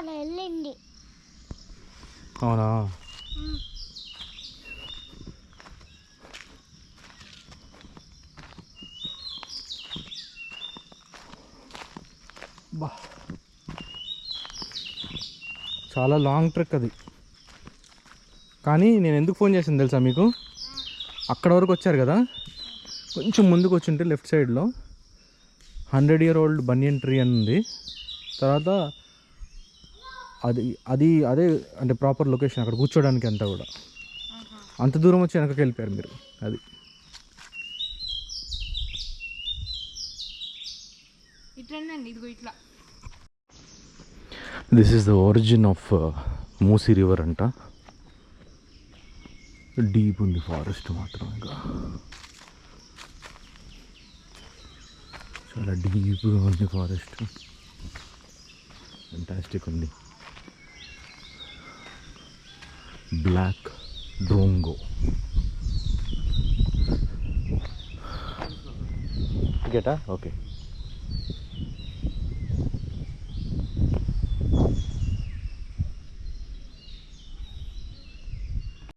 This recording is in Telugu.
వెళ్ళింది. అవునా? బా, చాలా లాంగ్ ట్రెక్ అది. కానీ నేను ఎందుకు ఫోన్ చేసింది తెలుసా మీకు? అక్కడ వరకు వచ్చారు కదా, కొంచెం ముందుకు వచ్చింటే లెఫ్ట్ సైడ్లో 100-year-old బనియన్ ట్రీ అని ఉంది. తర్వాత అది అదే అంటే ప్రాపర్ లొకేషన్, అక్కడ కూర్చోడానికి అంతా కూడా. అంత దూరం వచ్చి వెనకకి వెళ్ళిపోయారు మీరు. అది this is the origin of Musi river అంట. డీప్ ఉంది ఫారెస్ట్ మాత్రం, ఇంకా చాలా డీప్గా ఉంది ఫారెస్ట్. ఫెంటాస్టిక్ ఉంది. బ్లాక్ డోంగో. గెటా ఓకే.